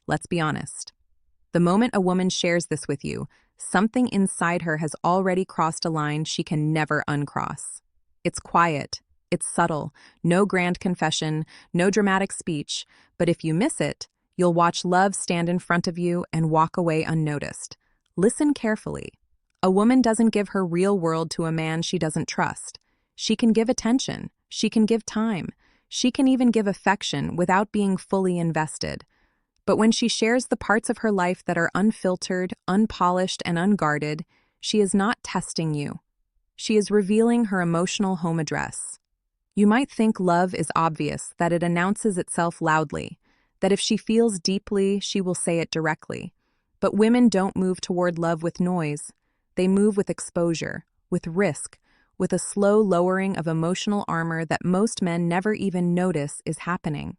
Let's be honest. The moment a woman shares this with you, something inside her has already crossed a line she can never uncross. It's quiet, it's subtle, no grand confession, no dramatic speech, but if you miss it, you'll watch love stand in front of you and walk away unnoticed. Listen carefully. A woman doesn't give her real world to a man she doesn't trust. She can give attention, she can give time, she can even give affection without being fully invested. But when she shares the parts of her life that are unfiltered, unpolished, and unguarded, she is not testing you. She is revealing her emotional home address. You might think love is obvious, that it announces itself loudly, that if she feels deeply, she will say it directly. But women don't move toward love with noise. They move with exposure, with risk, with a slow lowering of emotional armor that most men never even notice is happening.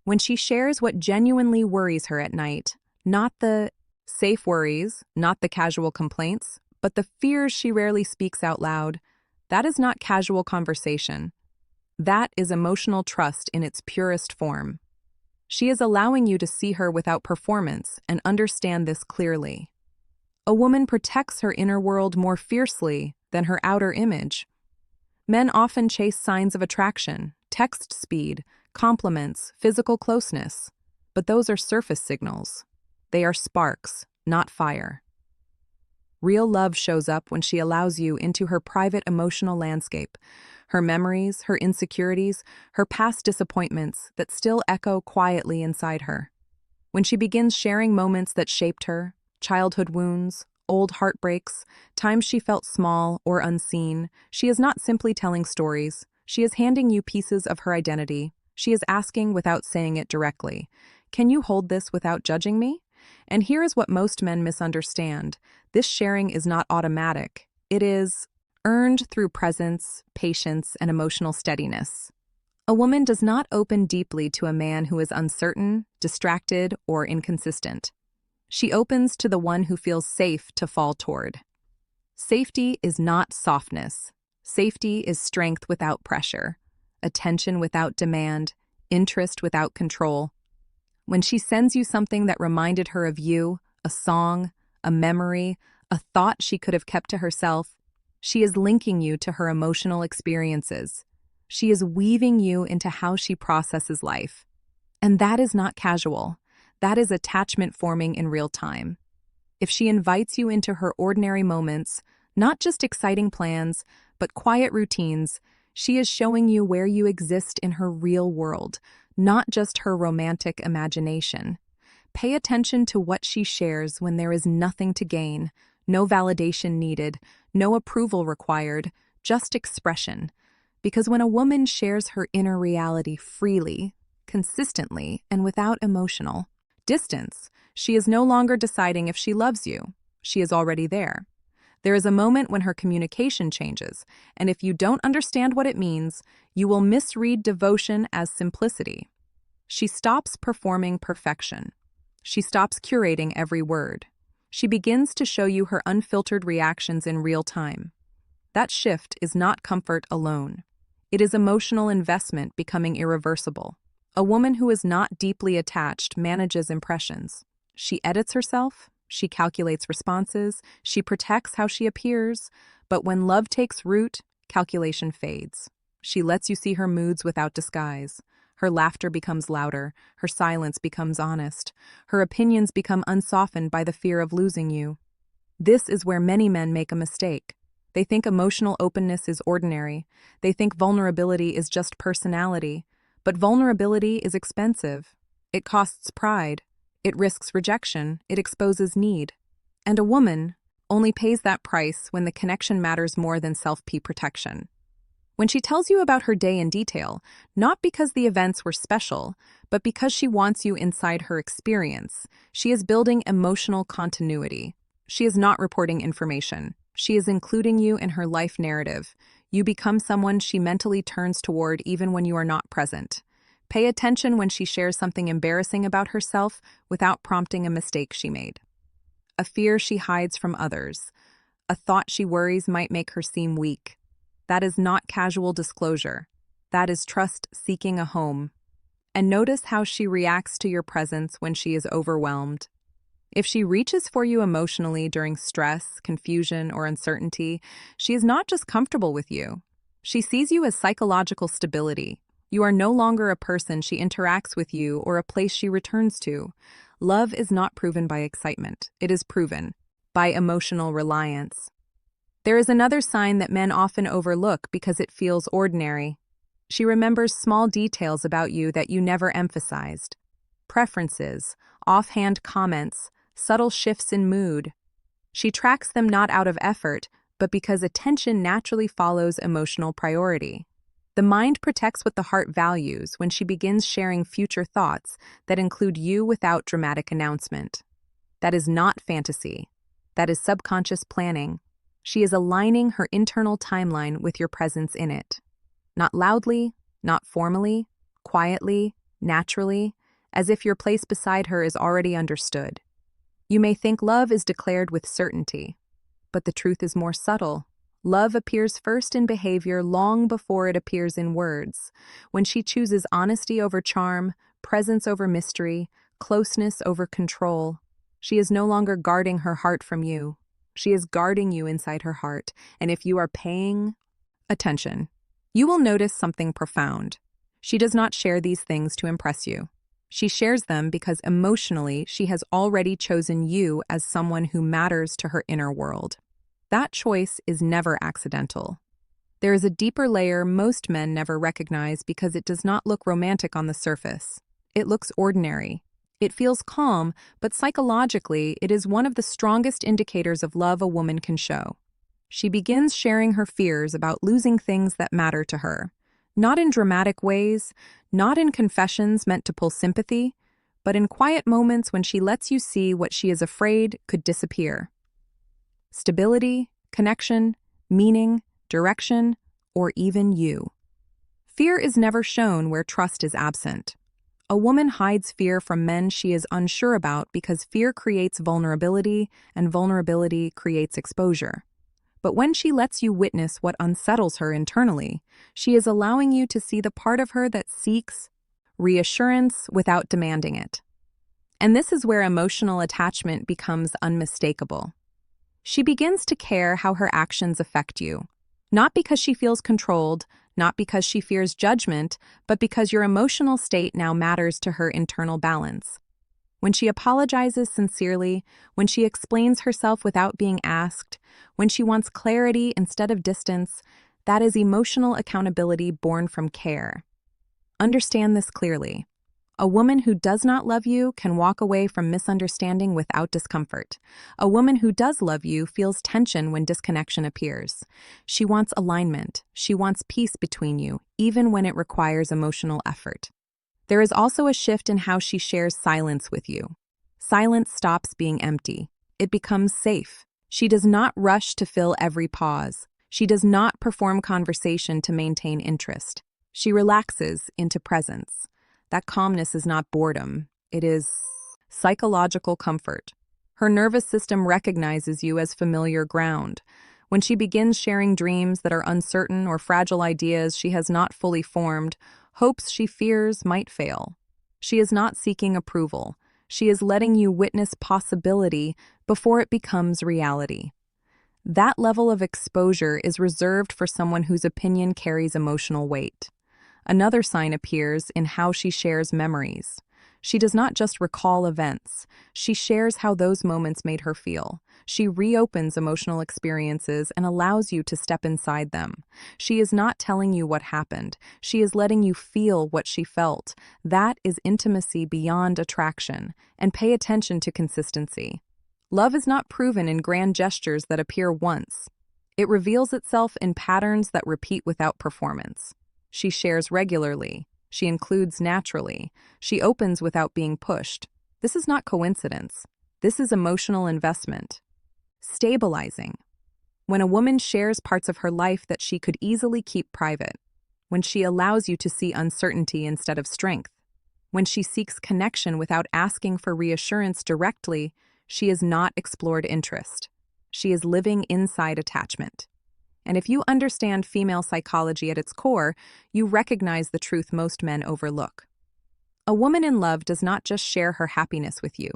When she shares what genuinely worries her at night, not the safe worries, not the casual complaints, but the fears she rarely speaks out loud, that is not casual conversation. That is emotional trust in its purest form. She is allowing you to see her without performance and understand this clearly. A woman protects her inner world more fiercely than her outer image. Men often chase signs of attraction, text speed, compliments, physical closeness, but those are surface signals. They are sparks, not fire. Real love shows up when she allows you into her private emotional landscape, her memories, her insecurities, her past disappointments that still echo quietly inside her. When she begins sharing moments that shaped her, childhood wounds, old heartbreaks, times she felt small or unseen, she is not simply telling stories. She is handing you pieces of her identity. She is asking without saying it directly, "Can you hold this without judging me?" And here is what most men misunderstand. This sharing is not automatic. It is earned through presence, patience, and emotional steadiness. A woman does not open deeply to a man who is uncertain, distracted, or inconsistent. She opens to the one who feels safe to fall toward. Safety is not softness. Safety is strength without pressure, attention without demand, interest without control. When she sends you something that reminded her of you, a song, a memory, a thought she could have kept to herself, she is linking you to her emotional experiences. She is weaving you into how she processes life. And that is not casual. That is attachment forming in real time. If she invites you into her ordinary moments, not just exciting plans, but quiet routines, she is showing you where you exist in her real world, not just her romantic imagination. Pay attention to what she shares when there is nothing to gain, no validation needed, no approval required, just expression. Because when a woman shares her inner reality freely, consistently, and without emotional distance, she is no longer deciding if she loves you. She is already there. There is a moment when her communication changes, and if you don't understand what it means, you will misread devotion as simplicity. She stops performing perfection. She stops curating every word. She begins to show you her unfiltered reactions in real time. That shift is not comfort alone. It is emotional investment becoming irreversible. A woman who is not deeply attached manages impressions. She edits herself, she calculates responses, she protects how she appears, but when love takes root, calculation fades. She lets you see her moods without disguise. Her laughter becomes louder, her silence becomes honest, her opinions become unsoftened by the fear of losing you. This is where many men make a mistake. They think emotional openness is ordinary. They think vulnerability is just personality. But vulnerability is expensive. It costs pride. It risks rejection. It exposes need. And a woman only pays that price when the connection matters more than self-protection. When she tells you about her day in detail, not because the events were special, but because she wants you inside her experience, she is building emotional continuity. She is not reporting information. She is including you in her life narrative. You become someone she mentally turns toward even when you are not present. Pay attention when she shares something embarrassing about herself without prompting a mistake she made. A fear she hides from others. A thought she worries might make her seem weak. That is not casual disclosure. That is trust seeking a home. and notice how she reacts to your presence when she is overwhelmed. If she reaches for you emotionally during stress, confusion, or uncertainty, she is not just comfortable with you. She sees you as psychological stability. You are no longer a person she interacts with you or a place she returns to. Love is not proven by excitement. It is proven by emotional reliance. There is another sign that men often overlook because it feels ordinary. She remembers small details about you that you never emphasized. Preferences, offhand comments, subtle shifts in mood. She tracks them not out of effort, but because attention naturally follows emotional priority. The mind protects what the heart values when she begins sharing future thoughts that include you without dramatic announcement. That is not fantasy. That is subconscious planning. She is aligning her internal timeline with your presence in it. Not loudly, not formally, quietly, naturally, as if your place beside her is already understood. You may think love is declared with certainty, but the truth is more subtle. Love appears first in behavior long before it appears in words. When she chooses honesty over charm, presence over mystery, closeness over control, she is no longer guarding her heart from you. She is guarding you inside her heart, and if you are paying attention, you will notice something profound. She does not share these things to impress you. She shares them because emotionally she has already chosen you as someone who matters to her inner world. That choice is never accidental. There is a deeper layer most men never recognize because it does not look romantic on the surface. It looks ordinary. It feels calm, but psychologically it is one of the strongest indicators of love a woman can show. She begins sharing her fears about losing things that matter to her. Not in dramatic ways, not in confessions meant to pull sympathy, but in quiet moments when she lets you see what she is afraid could disappear. Stability, connection, meaning, direction, or even you. Fear is never shown where trust is absent. A woman hides fear from men she is unsure about because fear creates vulnerability, and vulnerability creates exposure. But when she lets you witness what unsettles her internally, she is allowing you to see the part of her that seeks reassurance without demanding it. And this is where emotional attachment becomes unmistakable. She begins to care how her actions affect you, not because she feels controlled, not because she fears judgment, but because your emotional state now matters to her internal balance. When she apologizes sincerely, when she explains herself without being asked, when she wants clarity instead of distance, that is emotional accountability born from care. Understand this clearly. A woman who does not love you can walk away from misunderstanding without discomfort. A woman who does love you feels tension when disconnection appears. She wants alignment. She wants peace between you, even when it requires emotional effort. There is also a shift in how she shares silence with you. Silence stops being empty. It becomes safe. She does not rush to fill every pause. She does not perform conversation to maintain interest. She relaxes into presence. That calmness is not boredom. It is psychological comfort. Her nervous system recognizes you as familiar ground. When she begins sharing dreams that are uncertain or fragile ideas she has not fully formed, hopes she fears might fail. She is not seeking approval. She is letting you witness possibility before it becomes reality. That level of exposure is reserved for someone whose opinion carries emotional weight. Another sign appears in how she shares memories. She does not just recall events. She shares how those moments made her feel. She reopens emotional experiences and allows you to step inside them. She is not telling you what happened. She is letting you feel what she felt. That is intimacy beyond attraction. And pay attention to consistency. Love is not proven in grand gestures that appear once. It reveals itself in patterns that repeat without performance. She shares regularly. She includes naturally. She opens without being pushed. This is not coincidence. This is emotional investment. Stabilizing. When a woman shares parts of her life that she could easily keep private. When she allows you to see uncertainty instead of strength. When she seeks connection without asking for reassurance directly, she is not explored interest. She is living inside attachment. And if you understand female psychology at its core, you recognize the truth most men overlook. A woman in love does not just share her happiness with you,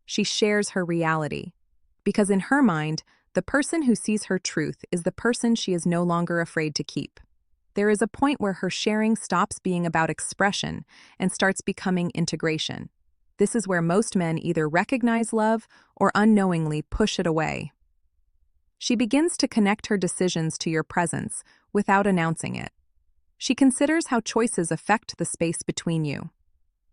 she shares her reality. Because in her mind, the person who sees her truth is the person she is no longer afraid to keep. There is a point where her sharing stops being about expression and starts becoming integration. This is where most men either recognize love or unknowingly push it away. She begins to connect her decisions to your presence without announcing it. She considers how choices affect the space between you.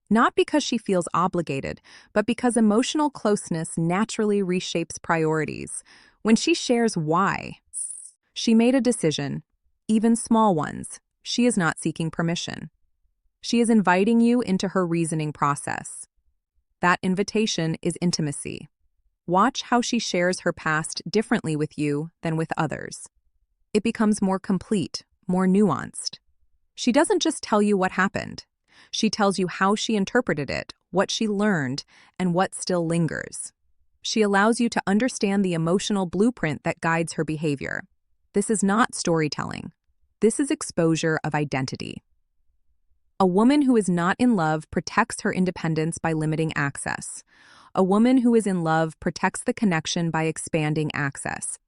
Not because she feels obligated, but because emotional closeness naturally reshapes priorities. When she shares why she made a decision, even small ones, she is not seeking permission. She is inviting you into her reasoning process. That invitation is intimacy. Watch how she shares her past differently with you than with others. It becomes more complete, more nuanced. She doesn't just tell you what happened. She tells you how she interpreted it, what she learned, and what still lingers. She allows you to understand the emotional blueprint that guides her behavior. This is not storytelling. This is exposure of identity. A woman who is not in love protects her independence by limiting access. A woman who is in love protects the connection by expanding access.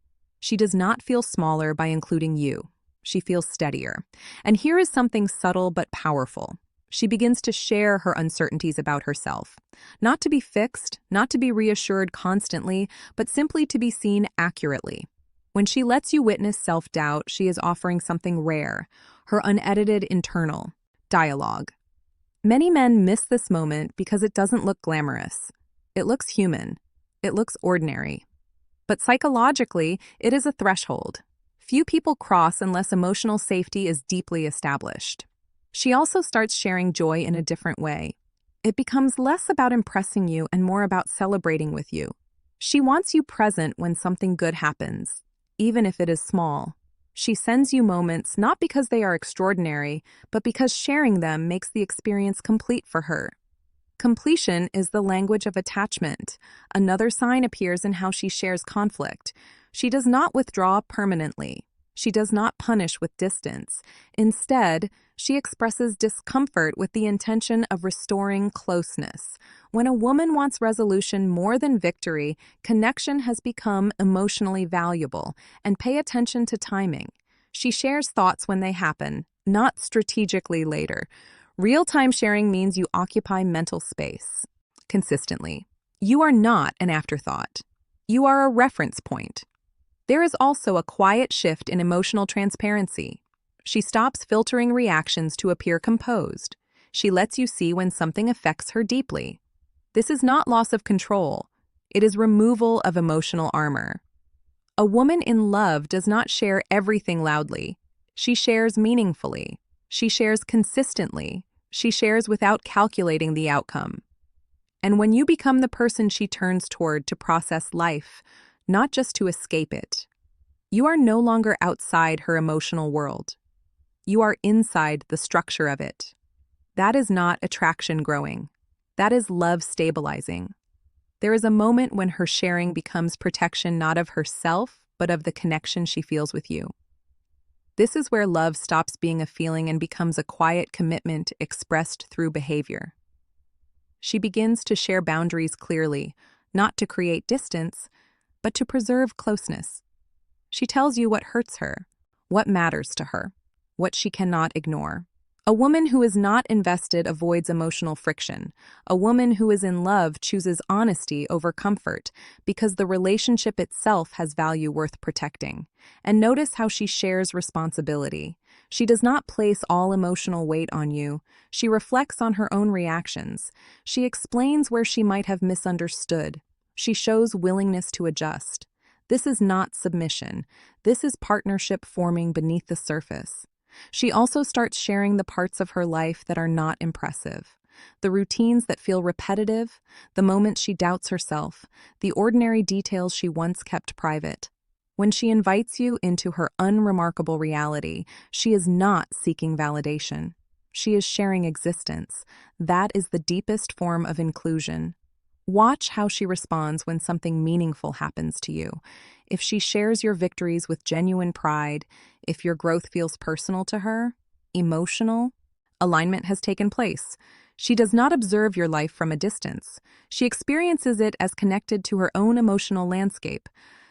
She does not feel smaller by including you. She feels steadier. And here is something subtle but powerful. She begins to share her uncertainties about herself. Not to be fixed, not to be reassured constantly, but simply to be seen accurately. When she lets you witness self-doubt, she is offering something rare, her unedited internal dialogue. Many men miss this moment because it doesn't look glamorous. It looks human. It looks ordinary. But psychologically, it is a threshold. Few people cross unless emotional safety is deeply established. She also starts sharing joy in a different way. It becomes less about impressing you and more about celebrating with you. She wants you present when something good happens, even if it is small. She sends you moments not because they are extraordinary, but because sharing them makes the experience complete for her. Completion is the language of attachment. Another sign appears in how she shares conflict. She does not withdraw permanently. She does not punish with distance. Instead, she expresses discomfort with the intention of restoring closeness. When a woman wants resolution more than victory, connection has become emotionally valuable, and pay attention to timing. She shares thoughts when they happen, not strategically later. Real-time sharing means you occupy mental space consistently. You are not an afterthought. You are a reference point. There is also a quiet shift in emotional transparency. She stops filtering reactions to appear composed. She lets you see when something affects her deeply. This is not loss of control. It is removal of emotional armor. A woman in love does not share everything loudly. She shares meaningfully. She shares consistently. She shares without calculating the outcome. And when you become the person she turns toward to process life, not just to escape it, you are no longer outside her emotional world. You are inside the structure of it. That is not attraction growing. That is love stabilizing. There is a moment when her sharing becomes protection not of herself, but of the connection she feels with you. This is where love stops being a feeling and becomes a quiet commitment expressed through behavior. She begins to share boundaries clearly, not to create distance, but to preserve closeness. She tells you what hurts her, what matters to her, what she cannot ignore. A woman who is not invested avoids emotional friction. A woman who is in love chooses honesty over comfort because the relationship itself has value worth protecting. And notice how she shares responsibility. She does not place all emotional weight on you. She reflects on her own reactions. She explains where she might have misunderstood. She shows willingness to adjust. This is not submission. This is partnership forming beneath the surface. She also starts sharing the parts of her life that are not impressive, the routines that feel repetitive, the moments she doubts herself, the ordinary details she once kept private. When she invites you into her unremarkable reality, she is not seeking validation. She is sharing existence. That is the deepest form of inclusion. Watch how she responds when something meaningful happens to you. If she shares your victories with genuine pride, if your growth feels personal to her, emotional, alignment has taken place. She does not observe your life from a distance. She experiences it as connected to her own emotional landscape.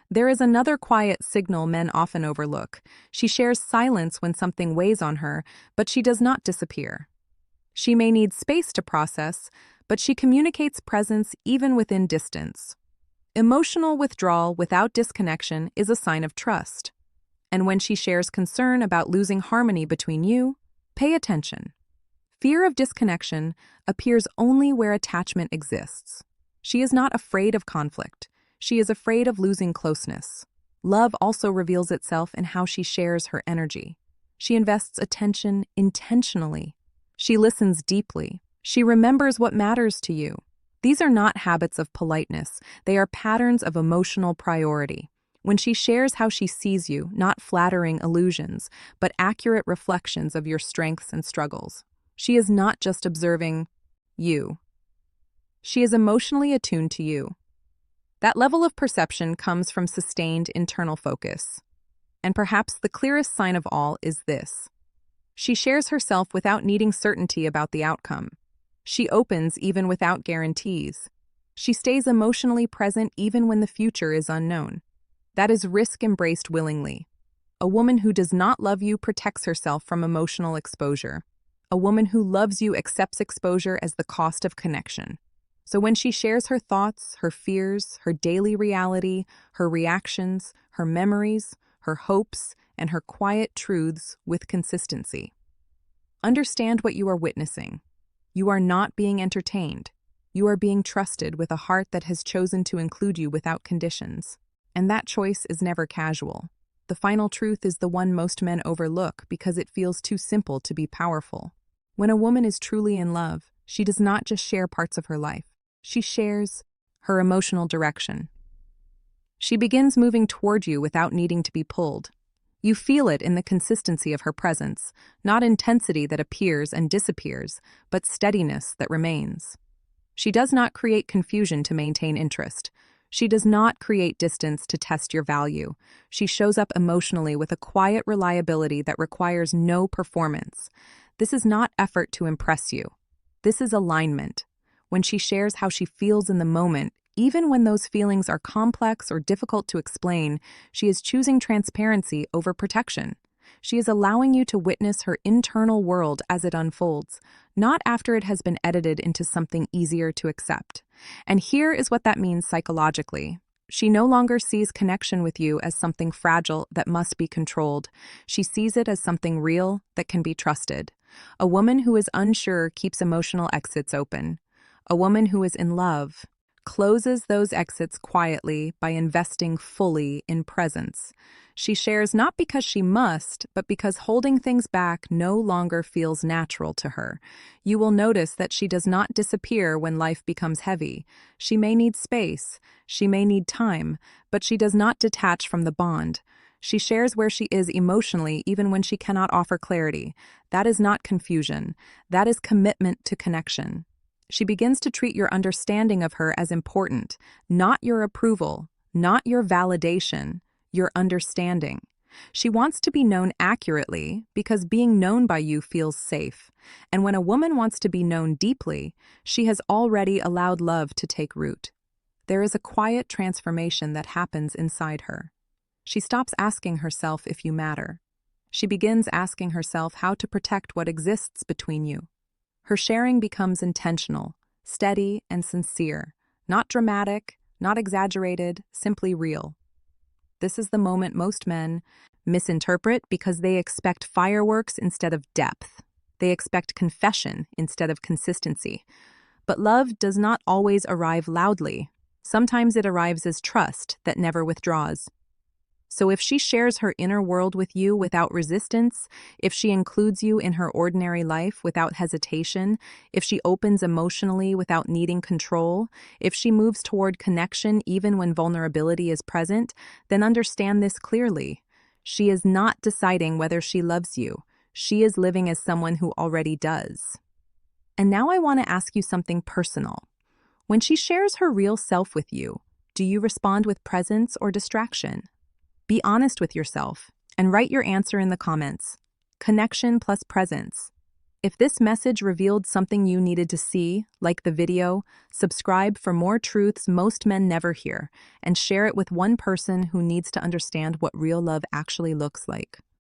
There is another quiet signal men often overlook. She shares silence when something weighs on her, but she does not disappear. She may need space to process, but she communicates presence even within distance. Emotional withdrawal without disconnection is a sign of trust. And when she shares concern about losing harmony between you, pay attention. Fear of disconnection appears only where attachment exists. She is not afraid of conflict. She is afraid of losing closeness. Love also reveals itself in how she shares her energy. She invests attention intentionally. She listens deeply. She remembers what matters to you. These are not habits of politeness. They are patterns of emotional priority. When she shares how she sees you, not flattering illusions, but accurate reflections of your strengths and struggles, she is not just observing you. She is emotionally attuned to you. That level of perception comes from sustained internal focus. And perhaps the clearest sign of all is this. She shares herself without needing certainty about the outcome. She opens even without guarantees. She stays emotionally present even when the future is unknown. That is risk embraced willingly. A woman who does not love you protects herself from emotional exposure. A woman who loves you accepts exposure as the cost of connection. So when she shares her thoughts, her fears, her daily reality, her reactions, her memories, her hopes, and her quiet truths with consistency, understand what you are witnessing. You are not being entertained. You are being trusted with a heart that has chosen to include you without conditions. And that choice is never casual. The final truth is the one most men overlook because it feels too simple to be powerful. When a woman is truly in love, she does not just share parts of her life. She shares her emotional direction. She begins moving toward you without needing to be pulled. You feel it in the consistency of her presence, not intensity that appears and disappears, but steadiness that remains. She does not create confusion to maintain interest. She does not create distance to test your value. She shows up emotionally with a quiet reliability that requires no performance. This is not effort to impress you. This is alignment. When she shares how she feels in the moment, even when those feelings are complex or difficult to explain, she is choosing transparency over protection. She is allowing you to witness her internal world as it unfolds, not after it has been edited into something easier to accept. And here is what that means psychologically. She no longer sees connection with you as something fragile that must be controlled. She sees it as something real that can be trusted. A woman who is unsure keeps emotional exits open. A woman who is in love closes those exits quietly by investing fully in presence. She shares not because she must, but because holding things back no longer feels natural to her. You will notice that she does not disappear when life becomes heavy. She may need space, she may need time, but she does not detach from the bond. She shares where she is emotionally even when she cannot offer clarity. That is not confusion. That is commitment to connection. She begins to treat your understanding of her as important, not your approval, not your validation, your understanding. She wants to be known accurately because being known by you feels safe. And when a woman wants to be known deeply, she has already allowed love to take root. There is a quiet transformation that happens inside her. She stops asking herself if you matter. She begins asking herself how to protect what exists between you. Her sharing becomes intentional, steady, and sincere, not dramatic, not exaggerated, simply real. This is the moment most men misinterpret because they expect fireworks instead of depth. They expect confession instead of consistency. But love does not always arrive loudly. Sometimes it arrives as trust that never withdraws. So if she shares her inner world with you without resistance, if she includes you in her ordinary life without hesitation, if she opens emotionally without needing control, if she moves toward connection even when vulnerability is present, then understand this clearly. She is not deciding whether she loves you. She is living as someone who already does. And now I want to ask you something personal. When she shares her real self with you, do you respond with presence or distraction? Be honest with yourself and write your answer in the comments. Connection plus presence. If this message revealed something you needed to see, like the video, subscribe for more truths most men never hear, and share it with one person who needs to understand what real love actually looks like.